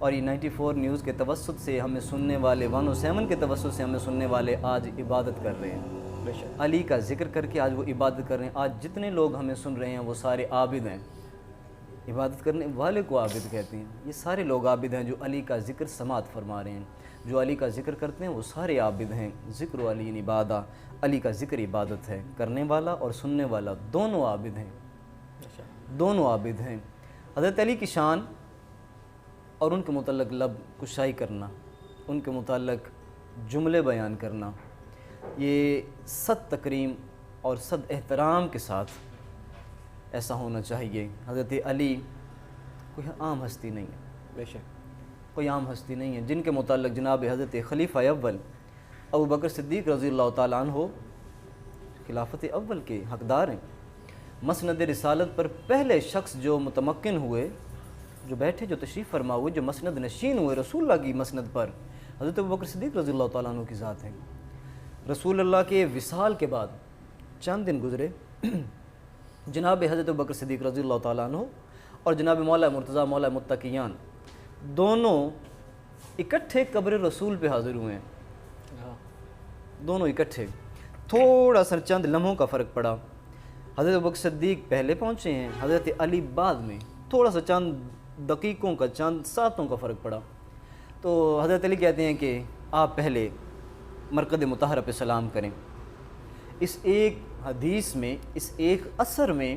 اور یہ 94 نیوز کے توسط سے ہمیں سننے والے 107 کے توسط سے ہمیں سننے والے آج عبادت کر رہے ہیں، علی کا ذکر کر کے آج وہ عبادت کر رہے ہیں۔ آج جتنے لوگ ہمیں سن رہے ہیں وہ سارے عابد ہیں، عبادت کرنے والے کو عابد کہتے ہیں۔ یہ سارے لوگ عابد ہیں جو علی کا ذکر سماعت فرما رہے ہیں، جو علی کا ذکر کرتے ہیں وہ سارے عابد ہیں۔ ذکر علی عبادہ، علی کا ذکر عبادت ہے، کرنے والا اور سننے والا دونوں عابد ہیں، دونوں عابد ہیں۔ حضرت علی کی شان اور ان کے متعلق لب کشائی کرنا، ان کے متعلق جملے بیان کرنا، یہ صد تکریم اور صد احترام کے ساتھ ایسا ہونا چاہیے۔ حضرت علی کوئی عام ہستی نہیں ہے، بے شک کوئی عام ہستی نہیں ہے، جن کے متعلق جناب حضرت خلیفہ اول ابو بکر صدیق رضی اللہ تعالیٰ عنہ خلافت اول کے حقدار ہیں۔ مسند رسالت پر پہلے شخص جو متمکن ہوئے، جو بیٹھے، جو تشریف فرما ہوئے، جو مسند نشین ہوئے رسول اللہ کی مسند پر، حضرت ابو بکر صدیق رضی اللہ تعالیٰ عنہ کی ذات ہے۔ رسول اللہ کے وصال کے بعد چند دن گزرے، جناب حضرت ابو بکر صدیق رضی اللہ تعالیٰ عنہ اور جناب مولا مرتضیٰ مولا متقیان دونوں اکٹھے قبر رسول پہ حاضر ہوئے ہیں، دونوں اکٹھے۔ تھوڑا سا چند لمحوں کا فرق پڑا، حضرت ابو بکر صدیق پہلے پہنچے ہیں، حضرت علی بعد میں، تھوڑا سا چند دقیقوں کا، چند ساتوں کا فرق پڑا۔ تو حضرت علی کہتے ہیں کہ آپ پہلے مرقد مطہرہ پہ سلام کریں۔ اس ایک حدیث میں، اس ایک اثر میں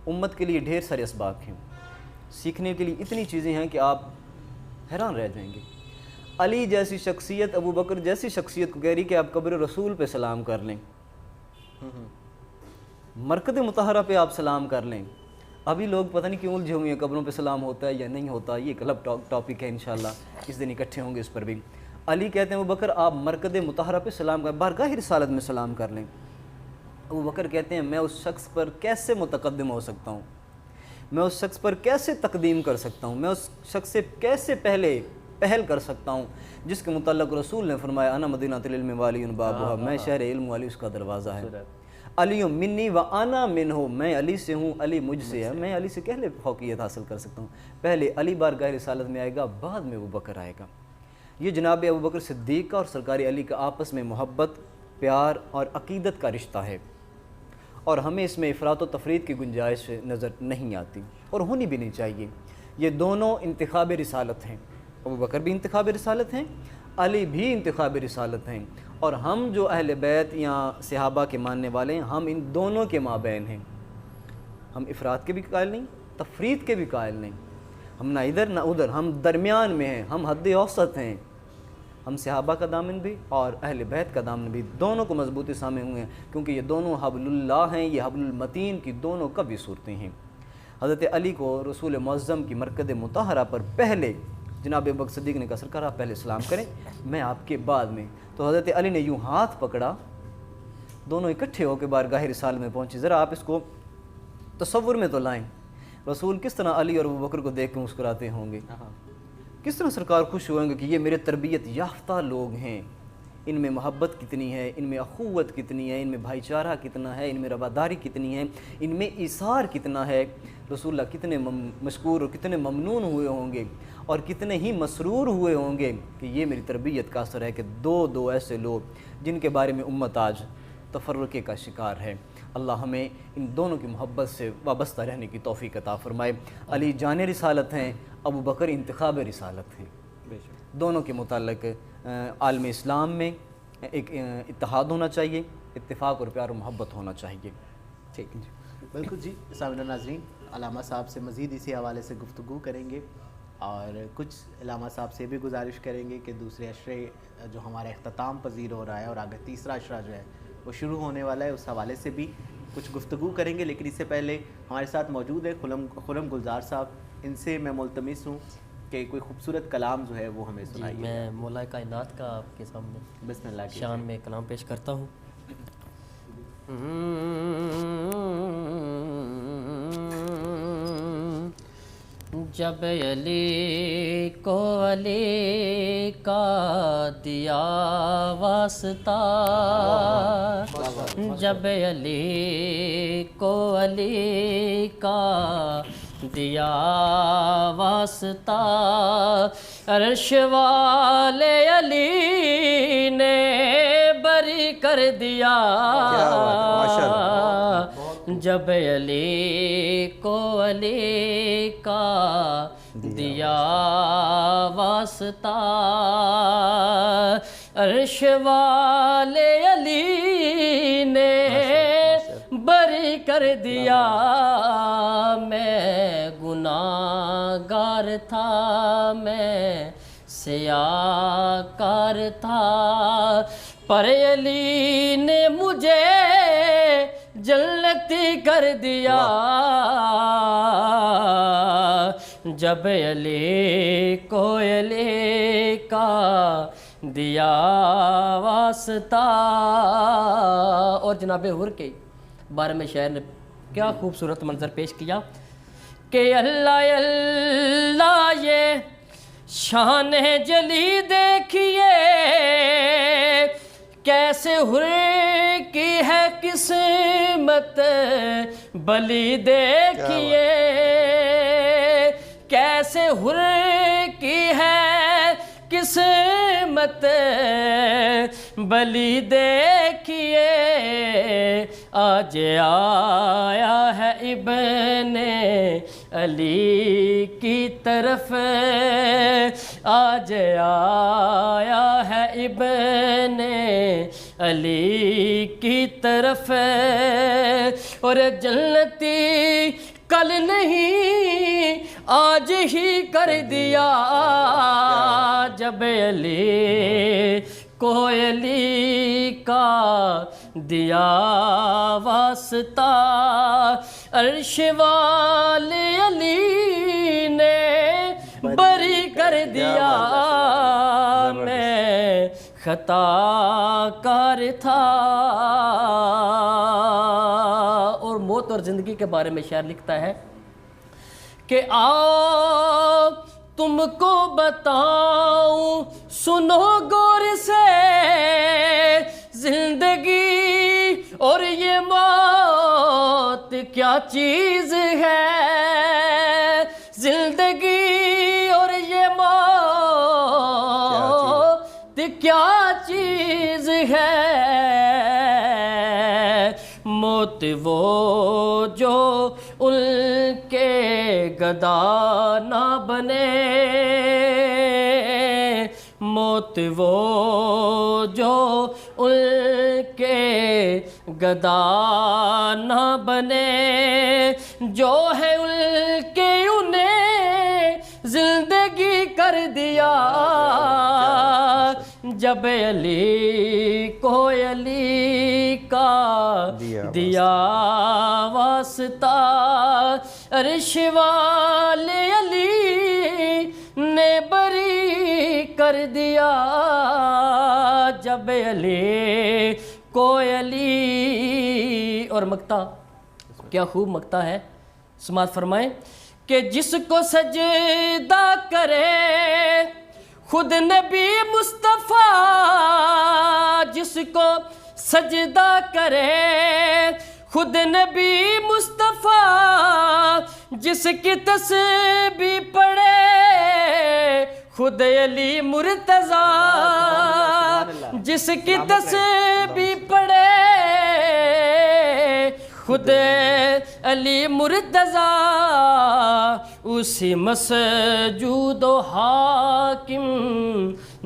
امت کے لیے ڈھیر سارے اسباق ہیں، سیکھنے کے لیے اتنی چیزیں ہیں کہ آپ حیران رہ جائیں گے۔ علی جیسی شخصیت، ابو بکر جیسی شخصیت کو کہہ رہی کہ آپ قبر رسول پہ سلام کر لیں، مرقد مطہرہ پہ آپ سلام کر لیں۔ ابھی لوگ پتہ نہیں کیوں الجھے ہوئے ہیں قبروں پہ سلام ہوتا ہے یا نہیں ہوتا، یہ ایک الگ ٹاپک ہے، انشاءاللہ اس دن اکٹھے ہوں گے اس پر بھی۔ علی کہتے ہیں ابو بکر آپ مرقد مطہرہ پہ سلام کر، بارگاہ رسالت میں سلام کر لیں۔ ابو بکر کہتے ہیں میں اس شخص پر کیسے متقدم ہو سکتا ہوں، میں اس شخص پر کیسے تقدیم کر سکتا ہوں، میں اس شخص سے کیسے پہل کر سکتا ہوں جس کے متعلق رسول نے فرمایا انا مدینہ العلم والی بابھا، میں شہر علم والی اس کا دروازہ ہے۔ علی منی و انا منہ، میں علی سے ہوں، علی مجھ سے ہے، میں علی سے کیسے فوقیت حاصل کر سکتا ہوں۔ پہلے علی بارگاہ رسالت میں آئے گا، بعد میں ابو بکر آئے گا۔ یہ جناب ابو بکر صدیق کا اور سرکار علی کا آپس میں محبت، پیار اور عقیدت کا رشتہ ہے، اور ہمیں اس میں افراط و تفرید کی گنجائش نظر نہیں آتی، اور ہونی بھی نہیں چاہیے۔ یہ دونوں انتخاب رسالت ہیں، ابو بکر بھی انتخاب رسالت ہیں، علی بھی انتخاب رسالت ہیں، اور ہم جو اہل بیت یا صحابہ کے ماننے والے ہیں، ہم ان دونوں کے مابین ہیں۔ ہم افراد کے بھی قائل نہیں، تفرید کے بھی قائل نہیں، ہم نہ ادھر نہ ادھر، ہم درمیان میں ہیں، ہم حد اوسط ہیں۔ ہم صحابہ کا دامن بھی اور اہل بیت کا دامن بھی دونوں کو مضبوطی سامنے ہوئے ہیں، کیونکہ یہ دونوں حبل اللہ ہیں، یہ حبل المتین کی دونوں کبھی صورتیں ہیں۔ حضرت علی کو رسول معظم کی مرقد مطہرہ پر پہلے جناب ابو بکر صدیق نے کہا سرکار آپ پہلے سلام کریں، میں آپ کے بعد میں۔ تو حضرت علی نے یوں ہاتھ پکڑا، دونوں اکٹھے ہو کے بارگاہ رسالت میں پہنچے۔ ذرا آپ اس کو تصور میں تو لائیں، رسول کس طرح علی اور ابو بکر کو دیکھ کے مسکراتے ہوں گے، کس طرح سرکار خوش ہوئیں گے کہ یہ میرے تربیت یافتہ لوگ ہیں، ان میں محبت کتنی ہے، ان میں اخوت کتنی ہے، ان میں بھائی چارہ کتنا ہے، ان میں رواداری کتنی ہے، ان میں ایثار کتنا ہے۔ رسول اللہ کتنے مشکور اور کتنے ممنون ہوئے ہوں گے، اور کتنے ہی مسرور ہوئے ہوں گے کہ یہ میری تربیت کا اثر ہے کہ دو ایسے لوگ جن کے بارے میں امت آج تفرقے کا شکار ہے۔ اللہ ہمیں ان دونوں کی محبت سے وابستہ رہنے کی توفیق عطا فرمائے۔ علی جان رسالت ہیں، ابو بکر انتخاب رسالت ہیں۔ دونوں کے متعلق عالم اسلام میں ایک اتحاد ہونا چاہیے، اتفاق اور پیار و محبت ہونا چاہیے۔ ٹھیک جی، بالکل جی۔ سامعین و ناظرین، علامہ صاحب سے مزید اسی حوالے سے گفتگو کریں گے، اور کچھ علامہ صاحب سے بھی گزارش کریں گے کہ دوسرے عشرے جو ہمارا اختتام پذیر ہو رہا ہے اور آگے تیسرا عشرہ جو ہے وہ شروع ہونے والا ہے، اس حوالے سے بھی کچھ گفتگو کریں گے۔ لیکن اس سے پہلے ہمارے ساتھ موجود ہے خرم گلزار صاحب، ان سے میں ملتمس ہوں کہ کوئی خوبصورت کلام جو ہے وہ ہمیں سنائیے۔ میں مولا کائنات کا آپ کے سامنے بسم اللہ کی شان میں کلام پیش کرتا ہوں۔ جب علی کو علی کا دیا واسطہ، جب علی کو علی کا دیا واسطہ عرش والے علی نے بری کر دیا جب علی کو علی کا دیا واسطہ عرش والے علی نے بری کر دیا میں گناہگار تھا میں سیاہ کار تھا پر علی نے مجھے جنتی کر دیا جب علی کو علی کا دیا واسطہ. اور جناب حور کے بارے میں شاعر نے کیا خوبصورت منظر پیش کیا کہ اللہ اللہ یہ شان جلی دیکھیے کیسے حر کی ہے قسمت بلی دیکھیے کیسے حر کی ہے قسمت بلی دیکھیے آج آیا ہے ابن علی کی طرف آج آیا ہے ابن علی کی طرف اور جنتی کل نہیں آج ہی کر دیا جب علی کو علی کا دیا واسطہ عرش والے علی نے بری کر دیا میں خطا کار تھا. اور موت اور زندگی کے بارے میں شاعر لکھتا ہے کہ آؤ تم کو بتاؤں سنو غور سے زندگی اور یہ موت کیا چیز ہے زندگی اور یہ موت کیا چیز ہے موت وہ جو ان کے گدا نہ بنے موت وہ جو ان کے گدا نہ بنے جو ہے ان کے انہیں زندگی کر دیا جب علی کو علی کا دیا واسطہ عرش والے علی نے بری کر دیا جب علی کو علی. اور مقطع کیا خوب مقطع ہے سماعت فرمائیں کہ جس کو سجدہ کرے خود نبی مصطفیٰ جس کو سجدہ کرے خود نبی مصطفیٰ جس کی تسبیح پڑھے خود علی مرتضیٰ جس کی تسبیح پڑھے خود علی مرتضیٰ اسی مسجود و حاکم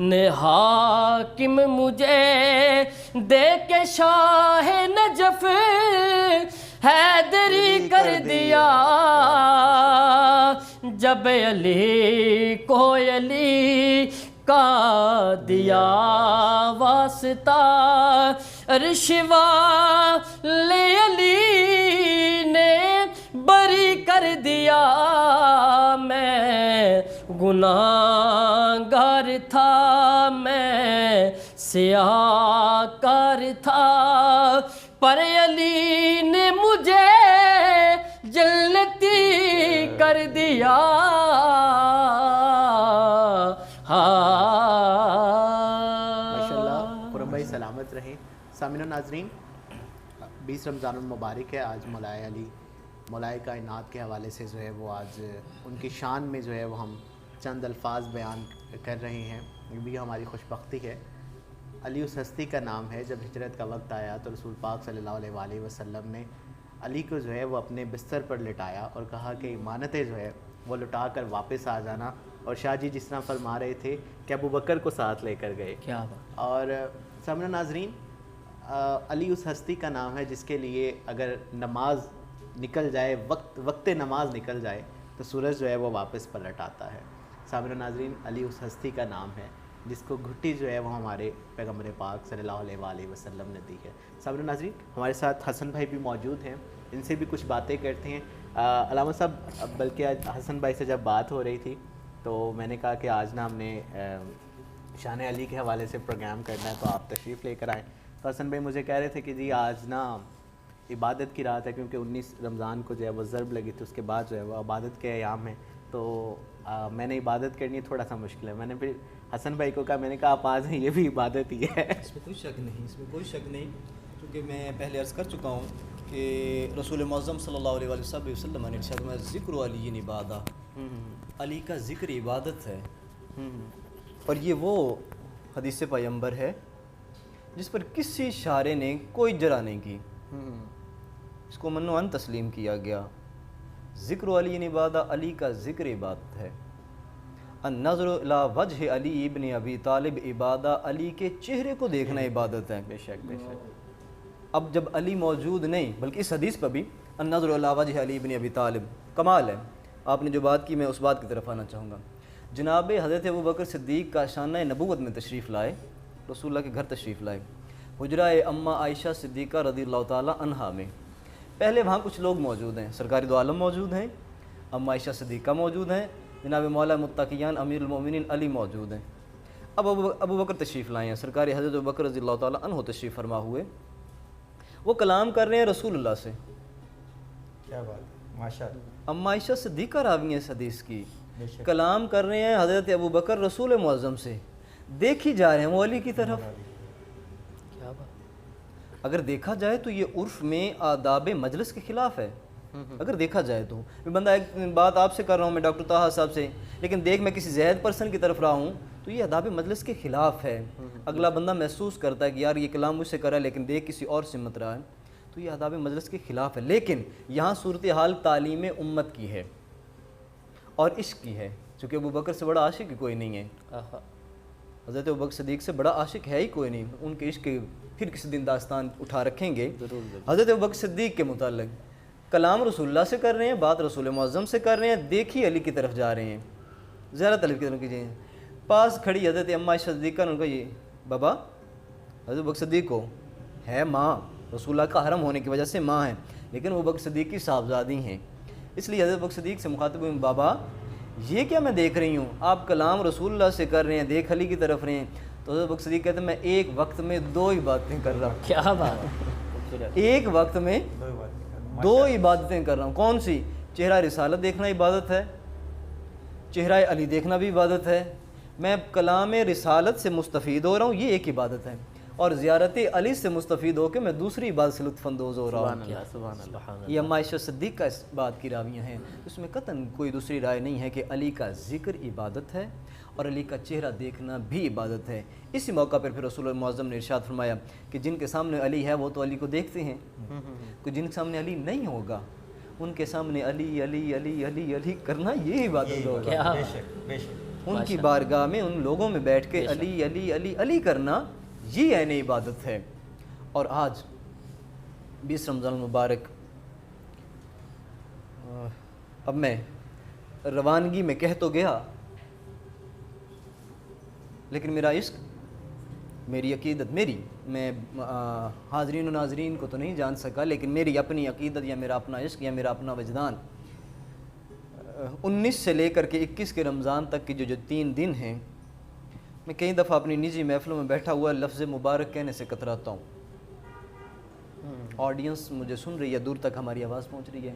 نے حاکم مجھے دے کے شاہ نجف حیدری کر دیا جب علی کو علی کا دیا واسطہ عرش والے علی نے بری کر دیا میں گناہگار تھا میں سیاہ کار تھا پر علی نے مجھے جنتی کر دیا ماشاءاللہ قرم بھائی سلامت رہیں. سامعین و ناظرین 20 رمضان المبارک ہے. آج مولا علی مولائے کائنات کے حوالے سے جو ہے وہ آج ان کی شان میں جو ہے وہ ہم چند الفاظ بیان کر رہے ہیں. یہ بھی ہماری خوش بختی ہے. علی اس ہستی کا نام ہے. جب ہجرت کا وقت آیا تو رسول پاک صلی اللہ علیہ وآلہ وسلم نے علی کو جو ہے وہ اپنے بستر پر لٹایا اور کہا کہ امانتیں جو ہے وہ لٹا کر واپس آ جانا. اور شاہ جی جس طرح فرما رہے تھے کہ ابو بکر کو ساتھ لے کر گئے. کیا بات. اور سامعین ناظرین، علی اس ہستی کا نام ہے جس کے لیے اگر نماز نکل جائے، وقت نماز نکل جائے تو سورج جو ہے وہ واپس پلٹ آتا ہے. سامعین ناظرین، علی اس ہستی کا نام ہے جس کو گھٹی جو ہے وہ ہمارے پیغمبر پاک صلی اللہ علیہ وآلہ وسلم نے دی ہے. سامعین ناظرین، ہمارے ساتھ حسن بھائی بھی موجود ہیں، ان سے بھی کچھ باتیں کرتے ہیں. علامہ صاحب، بلکہ آج حسن بھائی سے جب بات ہو رہی تھی تو میں نے کہا کہ آج نا ہم نے شان علی کے حوالے سے پروگرام کرنا ہے تو آپ تشریف لے کر آئیں. تو حسن بھائی مجھے کہہ رہے تھے کہ جی آج نا عبادت کی رات ہے، کیونکہ 19 رمضان کو جو ہے وہ ضرب لگی تھی، اس کے بعد جو ہے وہ عبادت کے ایام ہیں. تو میں نے عبادت کرنی تھوڑا سا مشکل ہے. میں نے پھر حسن بھائی کو کہا، میں نے کہا آپ آج ہیں، یہ بھی عبادت ہی ہے. اس میں کوئی شک نہیں، کیونکہ میں پہلے عرض کر چکا ہوں کہ رسول معظم صلی اللہ علیہ وسلم نے ارشاد فرمایا ذکر علی عبادہ، علی کا ذکر عبادت ہے. اور یہ وہ حدیث پیغمبر ہے جس پر کسی شارع نے کوئی جرح نہیں کی، اس کو من و عن تسلیم کیا گیا. ذکر علی عبادہ، علی کا ذکر عبادت ہے. النظر الی وجہ علی ابن ابی طالب عبادہ، علی کے چہرے کو دیکھنا عبادت ہے. بے شک بے شک. اب جب علی موجود نہیں، بلکہ اس حدیث پر بھی النظر الی وجہ علی ابن ابی طالب، کمال ہے. آپ نے جو بات کی، میں اس بات کی طرف آنا چاہوں گا. جناب حضرت ابوبکر صدیق کا شانہ نبوت میں تشریف لائے، رسول اللہ کے گھر تشریف لائے، حجرہ اماں عائشہ صدیقہ رضی اللہ تعالی عنہا میں. پہلے وہاں کچھ لوگ موجود ہیں، سرکار دو عالم موجود ہیں، اماں عائشہ صدیقہ موجود ہیں، جناب مولا متقیان امیر المومنین علی موجود ہیں. اب ابو بکر تشریف لائے ہیں، سرکار حضرت ابوبکر رضی اللہ تعالی عنہ تشریف فرما ہوئے. وہ کلام کر رہے ہیں رسول اللہ سے. کیا بات، ماشاءاللہ. اماں عائشہ صدیقہ راوی ہیں اس حدیث کی، کلام کر رہے ہیں حضرت ابوبکر رسول معظم سے، دیکھی جا رہے ہیں وہ علی کی طرف. کیا بات. اگر دیکھا جائے تو یہ عرف میں آداب مجلس کے خلاف ہے. اگر دیکھا جائے تو بندہ ایک بات آپ سے کر رہا ہوں، میں ڈاکٹر طاہا صاحب سے، لیکن دیکھ میں کسی زاہد پرسن کی طرف رہا ہوں تو یہ آداب مجلس کے خلاف ہے. اگلا بندہ محسوس کرتا ہے کہ یار یہ کلام مجھ سے کر رہا ہے لیکن دیکھ کسی اور سے مت رہا ہے، تو یہ آداب مجلس کے خلاف ہے. لیکن یہاں صورتحال تعلیم امت کی ہے اور عشق کی ہے، چونکہ ابوبکر سے بڑا عاشق کوئی نہیں ہے. حضرت ابوبکر صدیق سے بڑا عاشق ہے ہی کوئی نہیں. ان کے عشق پھر کسی دن داستان اٹھا رکھیں گے. حضرت ابوبکر صدیق کے متعلق کلام رسول اللہ سے کر رہے ہیں، بات رسول معظم سے کر رہے ہیں، دیکھی علی کی طرف جا رہے ہیں، زیارت علی کی طرف کیجیے. پاس کھڑی حضرت اماں عائشہ صدیقہ نے ان کا یہ بابا، حضرت ابوبکر صدیق کو ہے ماں، رسول اللہ کا حرم ہونے کی وجہ سے ماں ہیں، لیکن وہ ابوبکر صدیق کی صاحبزادی ہیں. اس لیے حضرت ابوبکر صدیق سے مخاطب ہوئے، بابا یہ کیا میں دیکھ رہی ہوں، آپ کلام رسول اللہ سے کر رہے ہیں، دیکھ علی کی طرف رہے ہیں. تو حضرت ابوبکر صدیق کہتے ہیں میں ایک وقت میں 2 عبادتیں کر رہا ہوں. کیا بات. ایک وقت میں 2 عبادتیں کر رہا ہوں. کون سی؟ چہرہ رسالت دیکھنا عبادت ہے، چہرہ علی دیکھنا بھی عبادت ہے. میں کلام رسالت سے مستفید ہو رہا ہوں، یہ ایک عبادت ہے، اور زیارت علی سے مستفید ہو کے میں دوسری عبادت سے لطف اندوز ہو رہا ہوں. سبحان اللہ. یہ اماں عائشہ صدیق کا اس بات کی راویاں ہیں. اس میں قطعاً کوئی دوسری رائے نہیں ہے کہ علی کا ذکر عبادت ہے اور علی کا چہرہ دیکھنا بھی عبادت ہے. اسی موقع پر پھر رسول اللہ معظم نے ارشاد فرمایا کہ جن کے سامنے علی ہے وہ تو علی کو دیکھتے ہیں، کہ جن کے سامنے علی نہیں ہوگا ان کے سامنے علی علی علی علی علی کرنا یہ عبادت ہوگا. ان کی بارگاہ میں ان لوگوں میں بیٹھ کے علی علی علی علی کرنا یہ عین عبادت ہے. اور آج 20 رمضان المبارک، اب میں روانگی میں کہہ تو گیا، لیکن میرا عشق، میری عقیدت، میں حاضرین و ناظرین کو تو نہیں جان سکا، لیکن میری اپنی عقیدت یا میرا اپنا عشق یا میرا اپنا وجدان 19 سے لے کر کے 21 کے رمضان تک کی جو 3 دن ہیں، میں کئی دفعہ اپنی نجی محفلوں میں بیٹھا ہوا لفظ مبارک کہنے سے کتراتا ہوں. آڈینس مجھے سن رہی ہے، دور تک ہماری آواز پہنچ رہی ہے.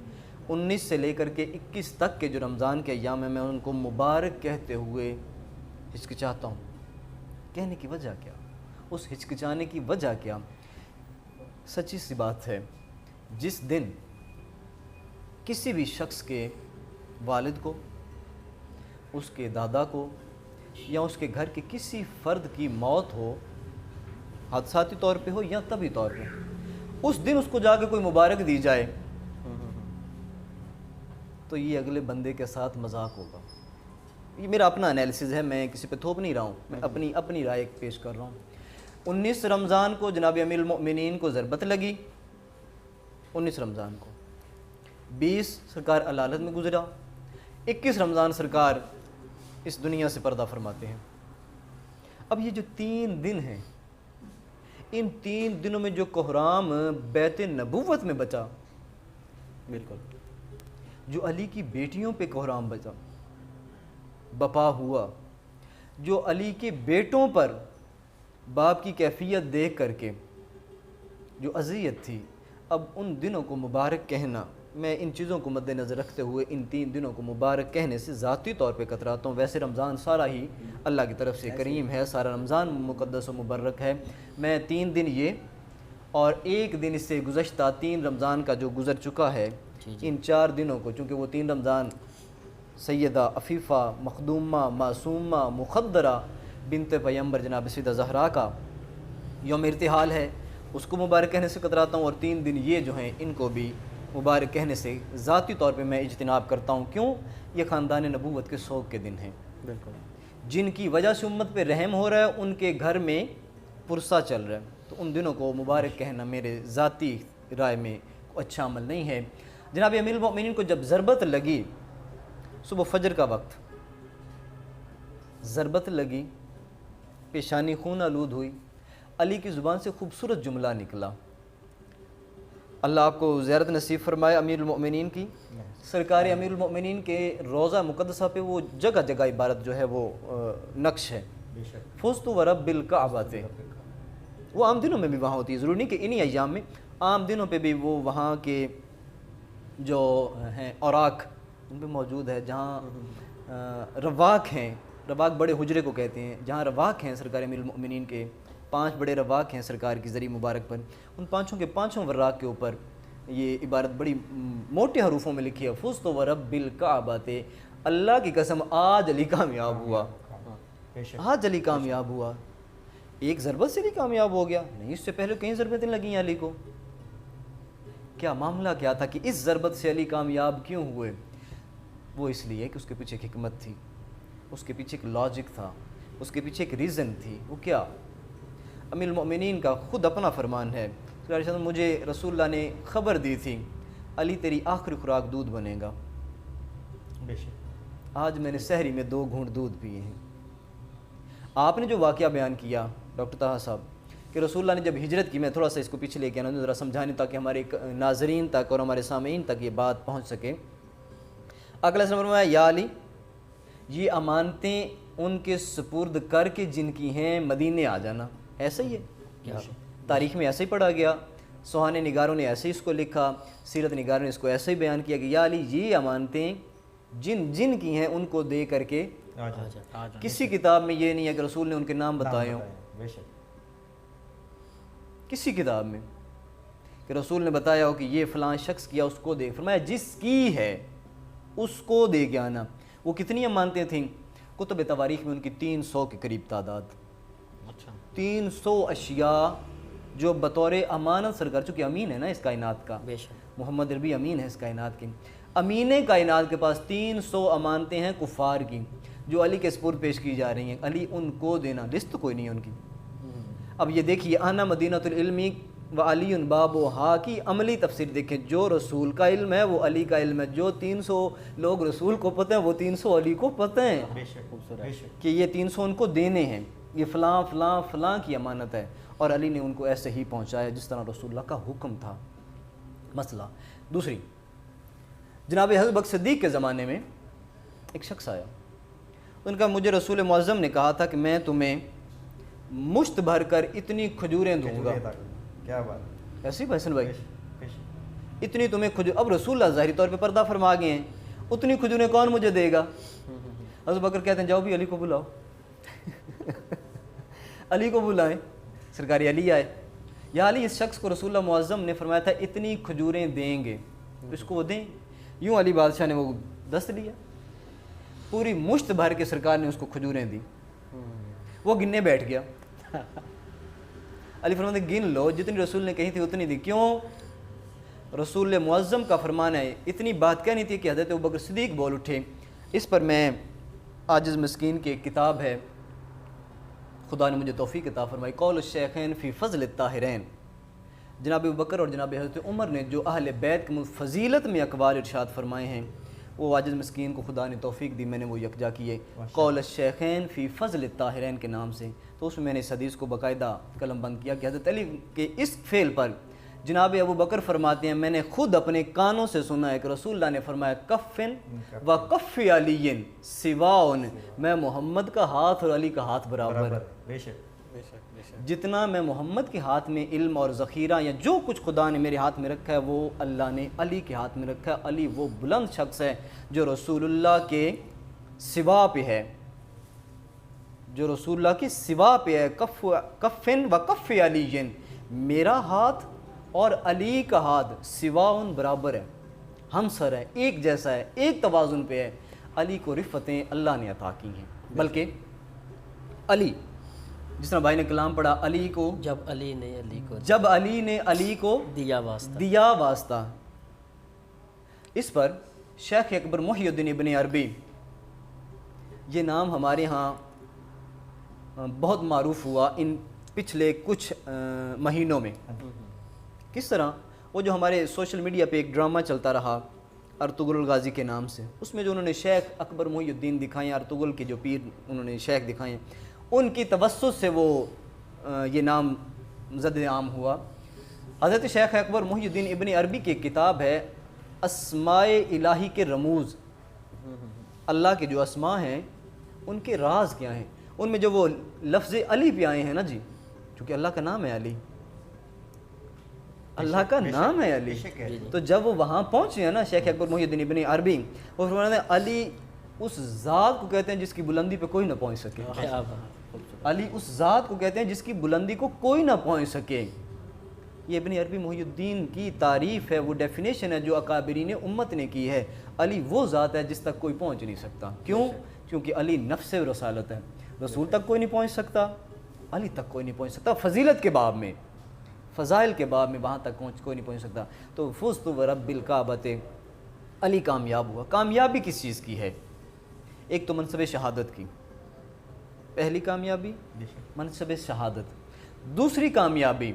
19 سے لے کر کے 21 تک کے جو رمضان کے ایام ہیں، میں ان کو مبارک کہتے ہوئے ہچکچاتا ہوں. کہنے کی وجہ کیا؟ اس ہچکچانے کی وجہ کیا؟ سچی سی بات ہے، جس دن کسی بھی شخص کے والد کو، اس کے دادا کو یا اس کے گھر کے کسی فرد کی موت ہو، حادثاتی طور پہ ہو یا طبی طور پہ، اس دن اس کو جا کے کوئی مبارک دی جائے تو یہ اگلے بندے کے ساتھ مذاق ہوگا۔ یہ میرا اپنا انالیسز ہے، میں کسی پہ تھوپ نہیں رہا ہوں، میں اپنی رائے پیش کر رہا ہوں۔ 19 رمضان کو جناب امیر المؤمنین کو ضربت لگی، 19 رمضان کو، 20 سرکار علالت میں گزرا، 21 رمضان سرکار اس دنیا سے پردہ فرماتے ہیں۔ اب یہ جو 3 دن ہیں، ان 3 دنوں میں جو کوہرام بیت نبوت میں بچا، بالکل جو علی کی بیٹیوں پہ کوہرام بچا، بپا ہوا، جو علی کے بیٹوں پر باپ کی کیفیت دیکھ کر کے جو اذیت تھی، اب ان دنوں کو مبارک کہنا، میں ان چیزوں کو مد نظر رکھتے ہوئے ان 3 دنوں کو مبارک کہنے سے ذاتی طور پہ کتراتا ہوں۔ ویسے رمضان سارا ہی اللہ کی طرف سے کریم ہے، سارا رمضان مقدس و مبارک ہے، میں 3 دن یہ اور 1 دن اس سے گزشتہ 3 رمضان کا جو گزر چکا ہے، ان 4 دنوں کو، چونکہ وہ 3 رمضان سیدہ عفیفہ مخدومہ معصومہ مخدرہ بنت پیغمبر جناب سیدہ زہرا کا یوم ارتحال ہے، اس کو مبارک کہنے سے کتراتا ہوں، اور 3 دن یہ جو ہیں ان کو بھی مبارک کہنے سے ذاتی طور پہ میں اجتناب کرتا ہوں۔ کیوں؟ یہ خاندان نبوت کے سوگ کے دن ہیں، بالکل، جن کی وجہ سے امت پہ رحم ہو رہا ہے، ان کے گھر میں پرسہ چل رہا ہے، تو ان دنوں کو مبارک کہنا میرے ذاتی رائے میں اچھا عمل نہیں ہے۔ جناب امیر المؤمنین کو جب ضربت لگی، صبح فجر کا وقت، ضربت لگی، پیشانی خون آلود ہوئی، علی کی زبان سے خوبصورت جملہ نکلا، اللہ آپ کو زیارت نصیب فرمائے امیر المؤمنین کی۔ سرکار امیر المؤمنین کے روضہ مقدسہ پہ وہ جگہ جگہ عبارت جو ہے وہ نقش ہے، فزت ورب الکعبۃ، وہ عام دنوں میں بھی وہاں ہوتی ہے، ضروری نہیں کہ انہی ایام میں، عام دنوں پہ بھی وہ وہاں کے جو ہیں اوراق ان پہ موجود ہے، جہاں رواق ہیں، رواق بڑے حجرے کو کہتے ہیں، جہاں رواق ہیں سرکار امیر المؤمنین کے، 5 بڑے رواق ہیں سرکار کی ذریع مبارک پر، ان 5 کے 5 وراق کے اوپر یہ عبارت بڑی موٹے حروفوں میں لکھی ہے، فزت ورب الکعبۃ، اللہ کی قسم آج علی کامیاب ہوا، آج علی کامیاب ہوا، ایک ضربت سے علی کامیاب ہو گیا؟ نہیں، اس سے پہلے کہیں ضربتیں لگیں علی کو۔ کیا معاملہ کیا تھا کہ اس ضربت سے علی کامیاب کیوں ہوئے؟ وہ اس لیے کہ اس کے پیچھے ایک حکمت تھی، اس کے پیچھے ایک لاجک تھا، اس کے پیچھے ایک ریزن تھی۔ وہ کیا؟ امیر المؤمنین کا خود اپنا فرمان ہے، مجھے رسول اللہ نے خبر دی تھی علی تیری آخری خوراک دودھ بنے گا، آج میں نے سحری میں 2 گھونٹ دودھ پیے ہیں۔ آپ نے جو واقعہ بیان کیا ڈاکٹر طاہر صاحب کہ رسول اللہ نے جب ہجرت کی، میں تھوڑا سا اس کو پیچھے لے کے آنا ذرا سمجھانے تاکہ ہمارے ناظرین تک اور ہمارے سامعین تک یہ بات پہنچ سکے۔ اگلا نے فرمایا یا علی، یہ امانتیں ان کے سپرد کر کے جن کی ہیں مدینے آ جانا، ایسا ہی ہے، تاریخ میں ایسا ہی پڑھا گیا، سہانے نگاروں نے ایسے ہی اس کو لکھا، سیرت نگاروں نے اس کو ایسے ہی بیان کیا کہ یا علی یہ امانتیں جن کی ہیں ان کو دے کر کے کسی کتاب میں یہ نہیں ہے کہ رسول نے ان کے نام بتائے ہوں، کسی کتاب میں کہ رسول نے بتایا ہو کہ یہ فلاں شخص کیا، اس کو دے، فرمایا جس کی ہے اس کو دے کے آنا۔ وہ کتنی امانتیں تھیں؟ کتب تواریخ میں ان کی 300 کے قریب تعداد، 300 اشیاء جو بطور امانت سرکار، چونکہ امین ہے نا اس کائنات کا، محمد عربی امین ہے اس کائنات کی، امین کائنات کے پاس 300 امانتیں ہیں کفار کی جو علی کے سپرد پیش کی جا رہی ہیں، علی ان کو دینا، لسٹ تو کوئی نہیں ہے ان کی۔ اب یہ دیکھیے انا مدینۃ العلم و علی بابھا کی عملی تفسیر دیکھیں، جو رسول کا علم ہے وہ علی کا علم ہے، جو 300 لوگ رسول کو پتہ ہیں وہ 300 علی کو پتہ ہیں کہ یہ 300 ان کو دینے ہیں، یہ فلاں فلاں فلاں کی امانت ہے، اور علی نے ان کو ایسے ہی پہنچایا جس طرح رسول اللہ کا حکم تھا۔ مسئلہ دوسری، جناب حضرت بکر صدیق کے زمانے میں ایک شخص آیا، ان کا مجھے رسول معظم نے کہا تھا کہ میں تمہیں مشت بھر کر اتنی کھجوریں دوں گا۔ کیا بات، ایسی بھائی بھائی، اتنی تمہیں کھجور، اب رسول اللہ ظاہری طور پہ پردہ فرما گئے ہیں، اتنی کھجوریں کون مجھے دے گا؟ حضرت بکر کہتے ہیں جاؤ بھی علی کو بلاؤ، علی کو بلائیں، سرکاری علی آئے، یا علی اس شخص کو رسول اللہ معظم نے فرمایا تھا اتنی کھجوریں دیں گے، اس کو وہ دیں، یوں علی بادشاہ نے وہ دست لیا, پوری مشت بھر کے سرکار نے اس کو کھجوریں دی, وہ گننے بیٹھ گیا. علی فرماتے ہیں گن لو, جتنی رسول نے کہی تھی اتنی دی. کیوں؟ رسول معظم کا فرمان ہے. اتنی بات کہنی تھی کہ حضرت ابوبکر صدیق بول اٹھے. اس پر میں عاجز مسکین کی ایک کتاب ہے, خدا نے مجھے توفیق عطا فرمائی, قول الشیخین فی فضل الطاہرین, جناب ابوبکر اور جناب حضرت عمر نے جو اہل بیت کی فضیلت میں اقوال ارشاد فرمائے ہیں, وہ عاجز مسکین کو خدا نے توفیق دی, میں نے وہ یکجا کیے قول الشیخین فی فضل الطاہرین کے نام سے. تو اس میں نے اس حدیث کو باقاعدہ قلم بند کیا کہ حضرت علی کے اس فعل پر جناب ابوبکر فرماتے ہیں میں نے خود اپنے کانوں سے سنا ہے کہ رسول اللہ نے فرمایا کفن و کف علی سواء, میں محمد کا ہاتھ اور علی کا ہاتھ برابر ہے. بے شک جتنا میں محمد کے ہاتھ میں علم اور ذخیرہ یا جو کچھ خدا نے میرے ہاتھ میں رکھا ہے وہ اللہ نے علی کے ہاتھ میں رکھا ہے. علی وہ بلند شخص ہے جو رسول اللہ کے سوا پہ ہے, جو رسول اللہ کی سوا پہ ہے. کفن و کف علی, میرا ہاتھ اور علی کا ہاتھ سواء برابر ہے, ہم سر ہے, ایک جیسا ہے, ایک توازن پہ ہے. علی کو رفتیں اللہ نے عطا کی ہیں. بلکہ علی, جس طرح بھائی نے کلام پڑھا, علی کو جب علی نے علی کو دیا واسطہ. اس پر شیخ اکبر محی الدین ابن عربی, یہ نام ہمارے ہاں بہت معروف ہوا ان پچھلے کچھ مہینوں میں. کس طرح؟ وہ جو ہمارے سوشل میڈیا پہ ایک ڈرامہ چلتا رہا ارطغرل غازی کے نام سے, اس میں جو انہوں نے شیخ اکبر محی الدین دکھائے, ارطغرل کے جو پیر انہوں نے شیخ دکھائے, ان کی توسط سے وہ یہ نام زد عام ہوا. حضرت شیخ اکبر محی الدین ابن عربی کی کتاب ہے اسماء الہی کے رموز, اللہ کے جو اسماء ہیں ان کے راز کیا ہیں. ان میں جو وہ لفظ علی پہ آئے ہیں نا جی, چونکہ اللہ کا نام ہے علی, اللہ کا نام ہے علی, تو جب وہ وہاں پہنچے ہیں نا شیخ اکبر محی الدین ابن عربی, وہ فرماتے ہیں علی اس ذات کو کہتے ہیں جس کی بلندی پہ کوئی نہ پہنچ سکے. علی اس ذات کو کہتے ہیں جس کی بلندی کو کوئی نہ پہنچ سکے. یہ ابن عربی محی الدین کی تعریف ہے, وہ ڈیفینیشن ہے جو اکابرین امت نے کی ہے. علی وہ ذات ہے جس تک کوئی پہنچ نہیں سکتا. کیوں؟ کیونکہ علی نفس رسالت ہے. رسول تک کوئی نہیں پہنچ سکتا, علی تک کوئی نہیں پہنچ سکتا. فضیلت کے باب میں, فضائل کے باب میں وہاں تک کوئی نہیں پہنچ سکتا. تو فزت برب الکعبۃ, علی کامیاب ہوا. کامیابی کس چیز کی ہے؟ ایک تو منصب شہادت کی, پہلی کامیابی منصب شہادت. دوسری کامیابی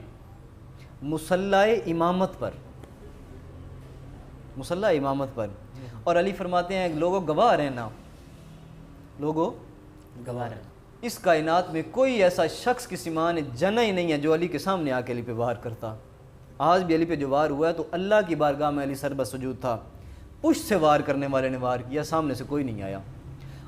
مصلی امامت پر, مصلی امامت پر. اور علی فرماتے ہیں لوگوں گواہ رہنا, لوگوں گواہ رہنا, اس کائنات میں کوئی ایسا شخص کسی ماں نے جنا ہی نہیں ہے جو علی کے سامنے آ کے علی پہ وار کرتا. آج بھی علی پہ جو وار ہوا ہے تو اللہ کی بارگاہ میں علی سر بسجود تھا, پشت سے وار کرنے والے نے وار کیا, سامنے سے کوئی نہیں آیا.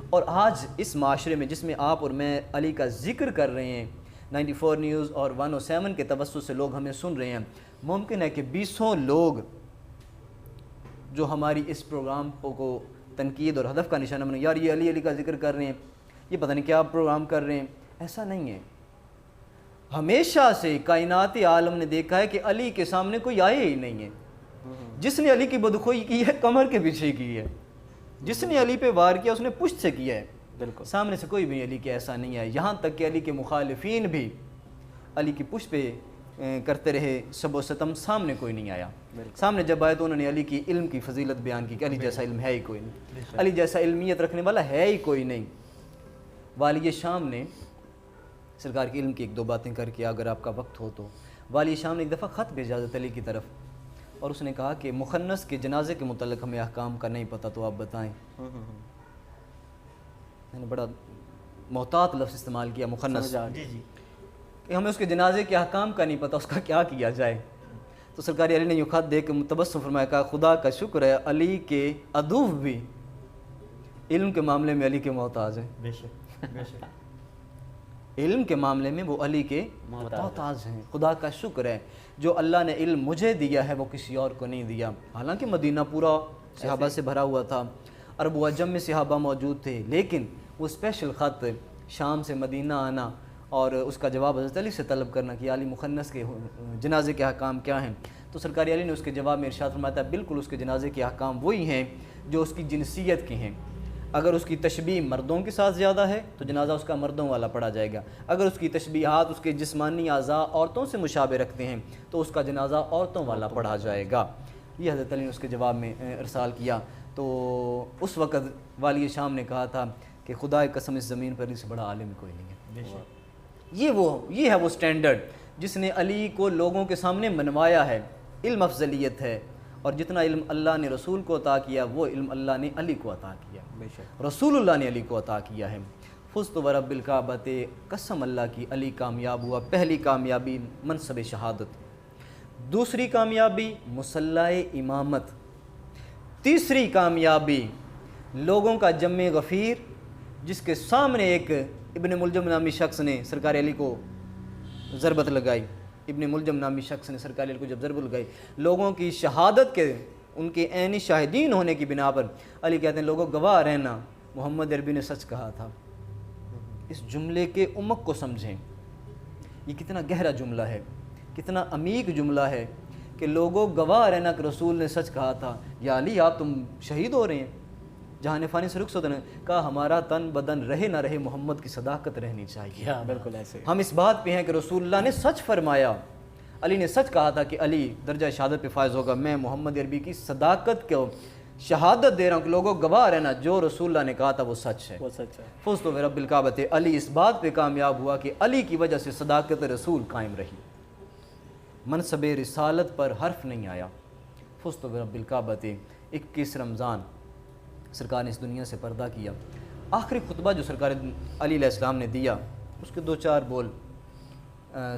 اور آج اس معاشرے میں جس میں آپ اور میں علی کا ذکر کر رہے ہیں, 94 نیوز اور 107 کے توسط سے لوگ ہمیں سن رہے ہیں, ممکن ہے کہ 20 لوگ جو ہماری اس پروگرام کو تنقید اور ہدف کا نشانہ بنے, یار یہ علی علی کا ذکر کر رہے ہیں, یہ پتہ نہیں کیا پروگرام کر رہے ہیں. ایسا نہیں ہے. ہمیشہ سے کائنات عالم نے دیکھا ہے کہ علی کے سامنے کوئی آئے ہی نہیں ہے. جس نے علی کی بدخوئی کی ہے کمر کے پیچھے کی ہے, جس نے علی پہ وار کیا اس نے پشت سے کیا ہے. بالکل سامنے سے کوئی بھی علی کے ایسا نہیں ہے. یہاں تک کہ علی کے مخالفین بھی علی کی پشت پہ کرتے رہے شب و ستم, سامنے کوئی نہیں آیا. سامنے جب آئے تو انہوں نے علی کی علم کی فضیلت بیان کی کہ علی جیسا علم ہے ہی کوئی نہیں, علی جیسا علمیت رکھنے والا ہے ہی کوئی نہیں. والی شام نے سرکار کی علم کی ایک دو باتیں کر کے, اگر آپ کا وقت ہو تو, والی شام نے ایک دفعہ خط بھیجا حضرت علی کی طرف, اور اس نے کہا کہ مخنث کے جنازے کے متعلق ہمیں احکام کا نہیں پتہ تو آپ بتائیں. میں نے بڑا محتاط لفظ استعمال کیا, مخنث, کہ ہمیں اس کے جنازے کے احکام کا نہیں پتہ, اس کا کیا کیا جائے. تو سرکار علی نے یہ خط دے کے متبسم فرمایا, کہا خدا کا شکر ہے علی کے عدو بھی علم کے معاملے میں علی کے محتاج ہیں. بے شک بے شک. علم کے معاملے میں وہ علی کے محتاج ہیں. خدا کا شکر ہے جو اللہ نے علم مجھے دیا ہے وہ کسی اور کو نہیں دیا. حالانکہ مدینہ پورا صحابہ سے بھرا ہوا تھا, عرب و عجم میں صحابہ موجود تھے, لیکن وہ اسپیشل خط شام سے مدینہ آنا اور اس کا جواب حضرت علی سے طلب کرنا کہ علی مخنث کے جنازے کے احکام کیا ہیں. تو سرکار علی نے اس کے جواب میں ارشاد فرمایا تھا بالکل اس کے جنازے کے احکام وہی ہیں جو اس کی جنسیت کے ہیں. اگر اس کی تشبیہ مردوں کے ساتھ زیادہ ہے تو جنازہ اس کا مردوں والا پڑھا جائے گا. اگر اس کی تشبیہات اس کے جسمانی اعضاء عورتوں سے مشابہ رکھتے ہیں تو اس کا جنازہ عورتوں والا پڑھا جائے گا. یہ حضرت علی نے اس کے جواب میں ارسال کیا. تو اس وقت والی شام نے کہا تھا کہ خدا کی قسم اس زمین پر علی سے بڑا عالم کوئی نہیں ہے. یہ ہے وہ سٹینڈرڈ جس نے علی کو لوگوں کے سامنے منوایا ہے. علم افضلیت ہے، اور جتنا علم اللہ نے رسول کو عطا کیا وہ علم اللہ نے علی کو عطا کیا. رسول اللہ نے علی کو عطا کیا ہے. فزت ورب الکعبۃ، قسم اللہ کی علی کامیاب ہوا. پہلی کامیابی منصب شہادت، دوسری کامیابی مصلح امامت، تیسری کامیابی لوگوں کا جمع غفیر جس کے سامنے ایک ابن ملجم نامی شخص نے سرکار علی کو ضربت لگائی. ابن ملجم نامی شخص نے سرکار علی کو جب ضربت لگائی لوگوں کی شہادت کے ان کے عینی شاہدین ہونے کی بنا پر علی کہتے ہیں لوگوں گواہ رہنا محمد عربی نے سچ کہا تھا. اس جملے کے عمق کو سمجھیں. یہ کتنا گہرا جملہ ہے، کتنا عمیق جملہ ہے کہ لوگوں گواہ رہنا کہ رسول نے سچ کہا تھا. یا علی آپ تم شہید ہو رہے ہیں، جہان فانی سے رخصت ہونے کہا ہمارا تن بدن رہے نہ رہے محمد کی صداقت رہنی چاہیے. بالکل ایسے ہم اس بات پہ ہیں کہ رسول اللہ نے سچ فرمایا، علی نے سچ کہا تھا کہ علی درجہ شہادت پہ فائز ہوگا. میں محمد عربی کی صداقت کو شہادت دے رہا ہوں کہ لوگوں گواہ رہنا جو رسول اللہ نے کہا تھا وہ سچ ہے. فزت برب الکعبۃ، علی اس بات پہ کامیاب ہوا کہ علی کی وجہ سے صداقت رسول قائم رہی، منصب رسالت پر حرف نہیں آیا. فزت برب الکعبۃ. 21 رمضان سرکار نے اس دنیا سے پردہ کیا. آخری خطبہ جو سرکار علی علیہ السلام نے دیا اس کے 2-4 بول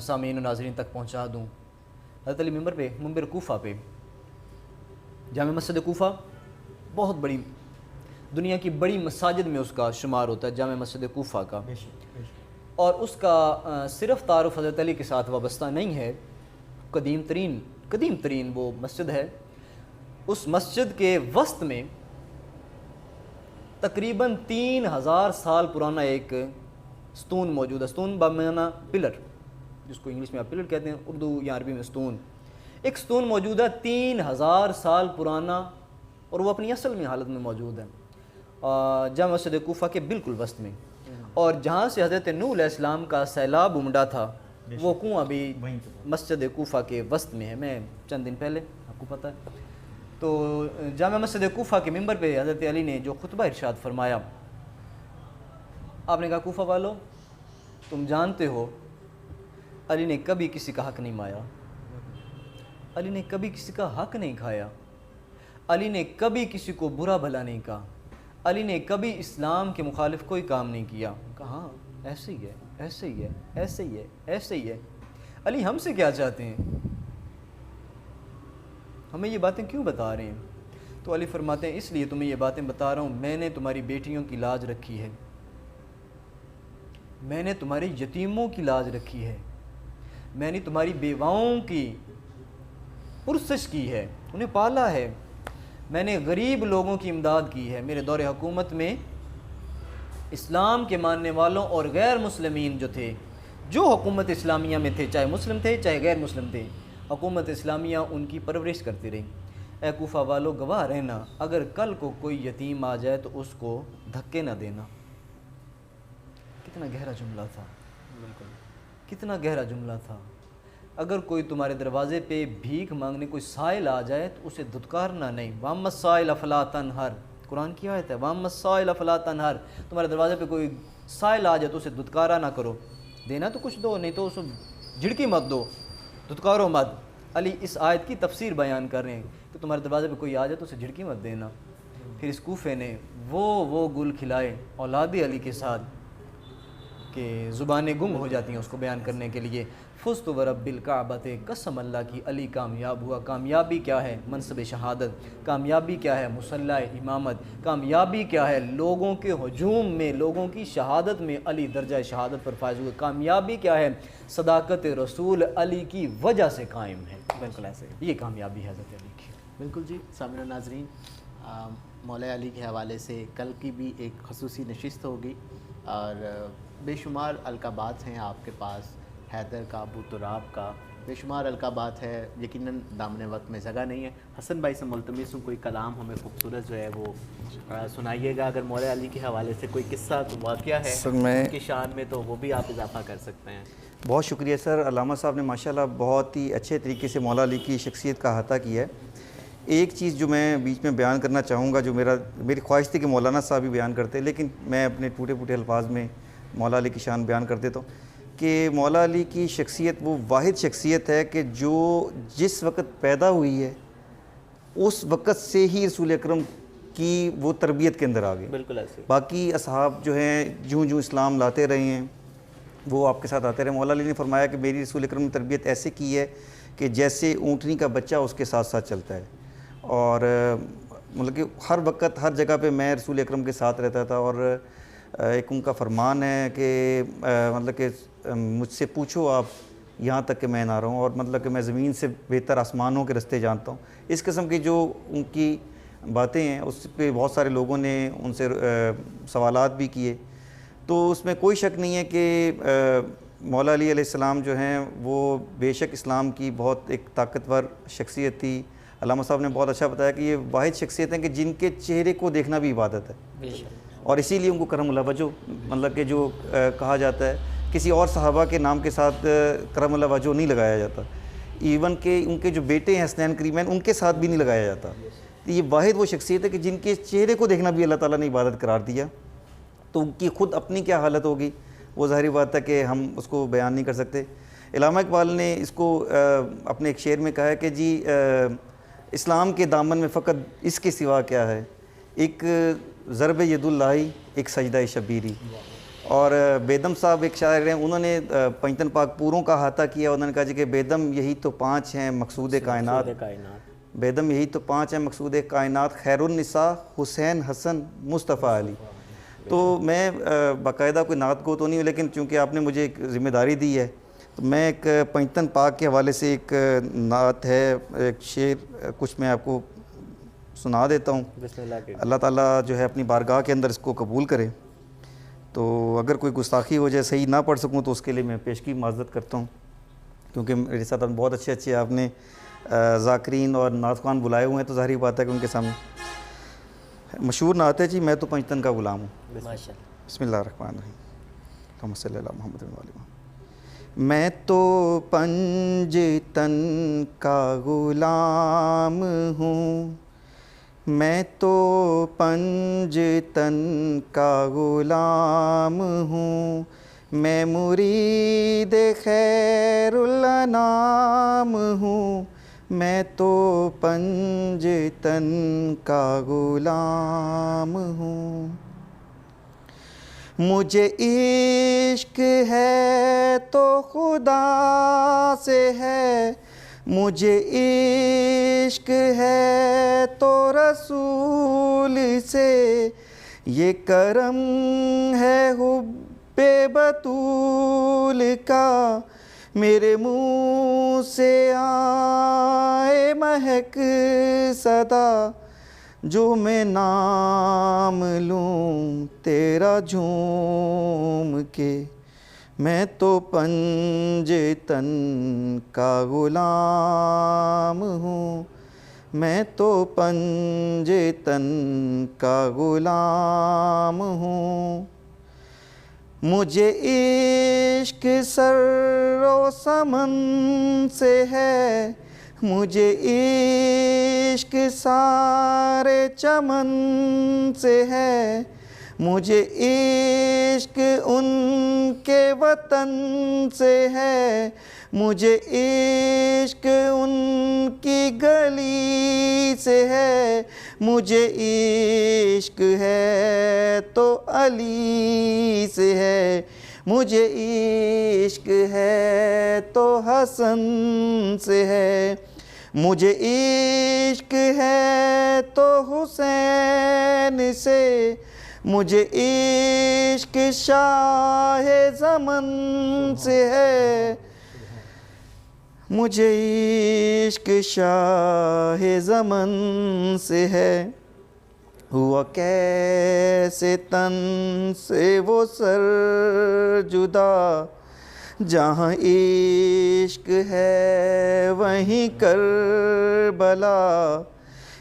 سامعین و ناظرین تک پہنچا دوں. حضرت علی منبر کوفہ پہ، جامع مسجد کوفہ بہت بڑی دنیا کی بڑی مساجد میں اس کا شمار ہوتا ہے، جامع مسجد کوفہ کا. اور اس کا صرف تعارف حضرت علی کے ساتھ وابستہ نہیں ہے، قدیم ترین وہ مسجد ہے. اس مسجد کے وسط میں تقریباً 3000 سال پرانا ایک ستون موجود ہے. ستون بمعنی پلر، جس کو انگلش میں آپ پلر کہتے ہیں، اردو یا عربی میں ستون. ایک ستون موجود ہے 3000 سال پرانا، اور وہ اپنی اصل میں حالت میں موجود ہے جامع مسجد کوفہ کے بالکل وسط میں. اور جہاں سے حضرت نوح علیہ السلام کا سیلاب امڑا تھا وہ کنواں بھی مسجد کوفہ کے وسط میں ہے. میں چند دن پہلے، آپ کو پتہ ہے، تو جامع مسجد کوفہ کے ممبر پہ حضرت علی نے جو خطبہ ارشاد فرمایا، آپ نے کہا کوفہ والو تم جانتے ہو علی نے کبھی کسی کا حق نہیں مایا، علی نے کبھی کسی کا حق نہیں کھایا، علی نے کبھی کسی کو برا بھلا نہیں کہا، علی نے کبھی اسلام کے مخالف کوئی کام نہیں کیا. کہا ایسے ہی ہے، ایسے ہی ہے، ایسے ہی ہے، ایسے ہی ہے. علی ہم سے کیا چاہتے ہیں؟ ہمیں یہ باتیں کیوں بتا رہے ہیں؟ تو علی فرماتے ہیں اس لیے تمہیں یہ باتیں بتا رہا ہوں، میں نے تمہاری بیٹیوں کی لاج رکھی ہے، میں نے تمہارے یتیموں کی لاج رکھی ہے، میں نے تمہاری بیواؤں کی پرسش کی ہے، انہیں پالا ہے، میں نے غریب لوگوں کی امداد کی ہے. میرے دور حکومت میں اسلام کے ماننے والوں اور غیر مسلمین جو تھے، جو حکومت اسلامیہ میں تھے، چاہے مسلم تھے چاہے غیر مسلم تھے، حکومت اسلامیہ ان کی پرورش کرتی رہی. اے کوفہ والو گواہ رہنا اگر کل کو کوئی یتیم آ جائے تو اس کو دھکے نہ دینا. کتنا گہرا جملہ تھا، کتنا گہرا جملہ تھا. اگر کوئی تمہارے دروازے پہ بھیک مانگنے کوئی سائل آ جائے تو اسے دھتکارنا نہیں. وَأَمَّا السَّائِلَ فَلَا تَنْهَرْ، قرآن کی آیت ہے، وَأَمَّا السَّائِلَ فَلَا تَنْهَرْ. تمہارے دروازے پہ کوئی سائل آ جائے تو اسے دھتکارا نہ کرو. دینا تو کچھ دو، نہیں تو اسے جھڑکی مت دو، دھتکارو مت. علی اس آیت کی تفسیر بیان کر رہے ہیں کہ تمہارے دروازے پہ کوئی آ جائے تو اسے جھڑکی مت دینا. پھر اس کوفے نے وہ گل کھلائے اولاد علی کے ساتھ کہ زبانیں گم ہو جاتی ہیں اس کو بیان کرنے کے لیے. فزت ورب الکعبۃ، قسم اللہ کی علی کامیاب ہوا. کامیابی کیا ہے؟ منصب شہادت. کامیابی کیا ہے؟ مصلح امامت. کامیابی کیا ہے؟ لوگوں کے ہجوم میں، لوگوں کی شہادت میں علی درجہ شہادت پر فائز ہوئے. کامیابی کیا ہے؟ صداقت رسول علی کی وجہ سے قائم ہے. بالکل ایسے یہ کامیابی ہے حضرت علی کی. بالکل جی. سامعین و ناظرین، مولا علی کے حوالے سے کل کی بھی ایک خصوصی نشست ہوگی اور بے شمار القابات ہیں آپ کے پاس، حیدر کا، ابو تراب کا، بے شمار القابات ہے، یقیناً دامن وقت میں جگہ نہیں ہے. حسن بھائی سے ملتمس ہوں کوئی کلام ہمیں خوبصورت جو ہے وہ سنائیے گا. اگر مولا علی کے حوالے سے کوئی قصہ تو واقعہ ہے سر میں ان کی شان میں تو وہ بھی آپ اضافہ کر سکتے ہیں. بہت شکریہ سر. علامہ صاحب نے ماشاءاللہ بہت ہی اچھے طریقے سے مولا علی کی شخصیت کا احاطہ کیا ہے. ایک چیز جو میں بیچ میں بیان کرنا چاہوں گا، جو میری خواہش تھی کہ مولانا صاحب بھی بیان کرتے، لیکن میں اپنے ٹوٹے پھوٹے الفاظ میں مولا علی کی شان بیان کر دیتا ہوں کہ مولا علی کی شخصیت وہ واحد شخصیت ہے کہ جو جس وقت پیدا ہوئی ہے اس وقت سے ہی رسول اکرم کی وہ تربیت کے اندر آ گئی. بالکل ایسے باقی اصحاب جو ہیں جوں جوں اسلام لاتے رہے ہیں وہ آپ کے ساتھ آتے رہے. مولا علی نے فرمایا کہ میری رسول اکرم نے تربیت ایسے کی ہے کہ جیسے اونٹنی کا بچہ اس کے ساتھ ساتھ چلتا ہے، اور مطلب کہ ہر وقت ہر جگہ پہ میں رسول اکرم کے ساتھ رہتا تھا. اور ایک ان کا فرمان ہے کہ مطلب کہ مجھ سے پوچھو آپ یہاں تک کہ میں نہ رہوں، اور مطلب کہ میں زمین سے بہتر آسمانوں کے رستے جانتا ہوں. اس قسم کی جو ان کی باتیں ہیں اس پہ بہت سارے لوگوں نے ان سے سوالات بھی کیے. تو اس میں کوئی شک نہیں ہے کہ مولا علی علیہ السلام جو ہیں وہ بے شک اسلام کی بہت ایک طاقتور شخصیت تھی. علامہ صاحب نے بہت اچھا بتایا کہ یہ واحد شخصیت ہیں کہ جن کے چہرے کو دیکھنا بھی عبادت ہے، اور اسی لیے ان کو کرم اللہ وجہ مطلب کہ جو کہا جاتا ہے. کسی اور صحابہ کے نام کے ساتھ کرم اللہ وجہ نہیں لگایا جاتا، ایون کہ ان کے جو بیٹے ہیں حسنین کریمین ان کے ساتھ بھی نہیں لگایا جاتا. یہ واحد وہ شخصیت ہے کہ جن کے چہرے کو دیکھنا بھی اللہ تعالیٰ نے عبادت قرار دیا. تو ان کی خود اپنی کیا حالت ہوگی وہ ظاہری بات ہے کہ ہم اس کو بیان نہیں کر سکتے. علامہ اقبال نے اس کو اپنے ایک شعر میں کہا ہے کہ جی اسلام کے دامن میں فقط اس کے سوا کیا ہے، ایک ضرب ید اللہ ایک سجدہ شبیری. اور بیدم صاحب ایک شاعر ہیں، انہوں نے پنجتن پاک پوروں کا احاطہ کیا. انہوں نے کہا جی کہ بیدم یہی تو 5 ہیں مقصود کائنات، بیدم یہی تو 5 ہیں مقصود کائنات، خیر النساء حسین حسن مصطفیٰ علی. تو میں باقاعدہ کوئی نعت گو تو نہیں ہوں، لیکن چونکہ آپ نے مجھے ایک ذمہ داری دی ہے تو میں ایک پنجتن پاک کے حوالے سے ایک نعت ہے، ایک شعر کچھ میں آپ کو سنا دیتا ہوں. بسم اللہ. اللہ تعالیٰ جو ہے اپنی بارگاہ کے اندر اس کو قبول کرے. تو اگر کوئی گستاخی ہو جائے صحیح نہ پڑھ سکوں تو اس کے لیے میں پیشگی معذرت کرتا ہوں، کیونکہ میرے ساتھ بہت اچھے آپ نے ذاکرین اور نعت خوان بلائے ہوئے ہیں، تو ظاہری بات ہے کہ ان کے سامنے مشہور نعت ہے جی میں تو پنجتن کا غلام ہوں. بسم اللہ الرحمن الرحیم. اللہم صلی علی محمد و علی محمد. میں تو پنجتن کا غلام ہوں، میں تو پنجتن کا غلام ہوں، میں مرید خیر الانام ہوں، میں تو پنجتن کا غلام ہوں. مجھے عشق ہے تو خدا سے ہے، مجھے عشق ہے تو رسول سے، یہ کرم ہے حب بطول کا، میرے منہ سے آئے مہک صدا، جو میں نام لوں تیرا جھوم کے. میں تو پنجتن کا غلام ہوں، میں تو پنجتن کا غلام ہوں. مجھے عشق سر و سمن سے ہے، مجھے عشق سارے چمن سے ہے، مجھے عشق ان کے وطن سے ہے، مجھے عشق ان کی گلی سے ہے، مجھے عشق ہے تو علی سے ہے، مجھے عشق ہے تو حسن سے ہے، مجھے عشق ہے تو حسین سے، مجھے عشق شاہ زمن سے ہے، مجھے عشق شاہ زمن سے ہے. ہوا کیسے تن سے وہ سر جدا، جہاں عشق ہے وہیں کربلا،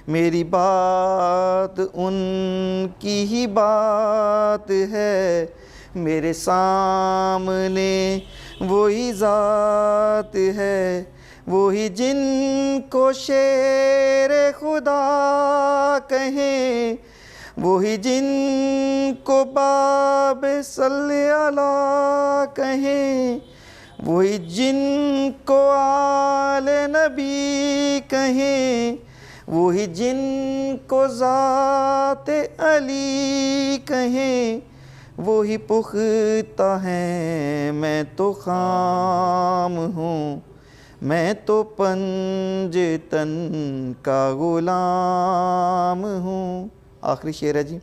میری بات ان کی ہی بات ہے، میرے سامنے وہی ذات ہے، وہی جن کو شیر خدا کہیں، وہی جن کو باب صلی علیہ کہیں، وہی جن کو آل نبی کہیں، وہی جن کو ذات علی کہیں، وہی پختہ ہیں میں تو خام ہوں، میں تو پنجتن کا غلام ہوں۔ آخری شعر ہے جی،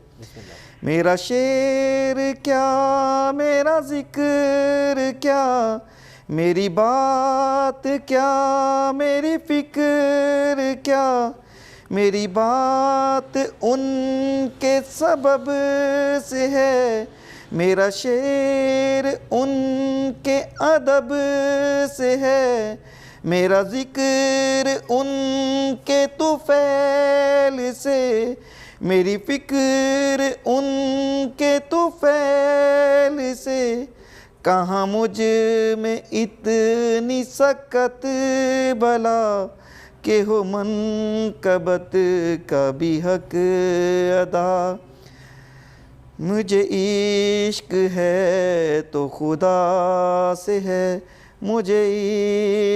میرا شعر کیا میرا ذکر کیا، میری بات کیا میری فکر کیا، میری بات ان کے سبب سے ہے، میرا شعر ان کے ادب سے ہے، میرا ذکر ان کے طفیل سے، میری فکر ان کے طفیل سے، کہاں مجھ میں اتنی سکت بلا، کہ ہو منقبت کا بھی حق ادا، مجھے عشق ہے تو خدا سے ہے، مجھے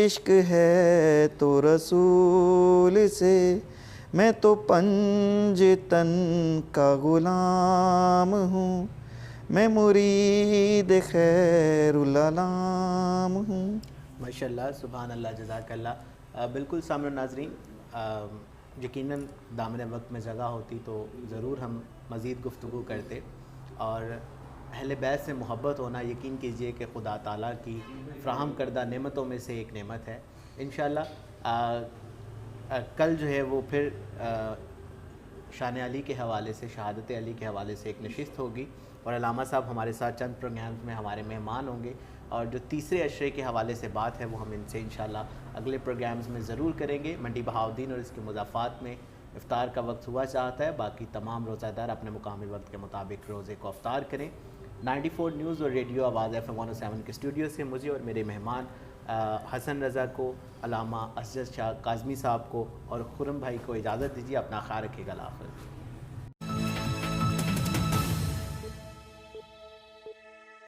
عشق ہے تو رسول سے، میں تو پنجتن کا غلام ہوں، میں مرید خیر الانام ہوں۔ ماشاءاللہ، سبحان اللہ، جزاک اللہ۔ بالکل سامعین ناظرین، یقیناً دامن وقت میں جگہ ہوتی تو ضرور ہم مزید گفتگو کرتے، اور اہل بیت سے محبت ہونا یقین کیجئے کہ خدا تعالیٰ کی فراہم کردہ نعمتوں میں سے ایک نعمت ہے۔ انشاءاللہ کل جو ہے وہ پھر شان علی کے حوالے سے، شہادت علی کے حوالے سے ایک نشست ہوگی، اور علامہ صاحب ہمارے ساتھ چند پروگرامز میں ہمارے مہمان ہوں گے، اور جو تیسرے عشرے کے حوالے سے بات ہے وہ ہم ان سے انشاءاللہ اگلے پروگرامز میں ضرور کریں گے۔ منڈی بہاؤالدین اور اس کے مضافات میں افطار کا وقت ہوا چاہتا ہے، باقی تمام روزہ دار اپنے مقامی وقت کے مطابق روزے کو افطار کریں۔ 94 نیوز اور ریڈیو آواز FM 107 کے اسٹوڈیو سے مجھے اور میرے مہمان حسن رضا کو، علامہ اسجد شاہ کاظمی صاحب کو اور خرم بھائی کو اجازت دیجیے۔ اپنا خیال رکھیے گا۔ اللہ حافظ۔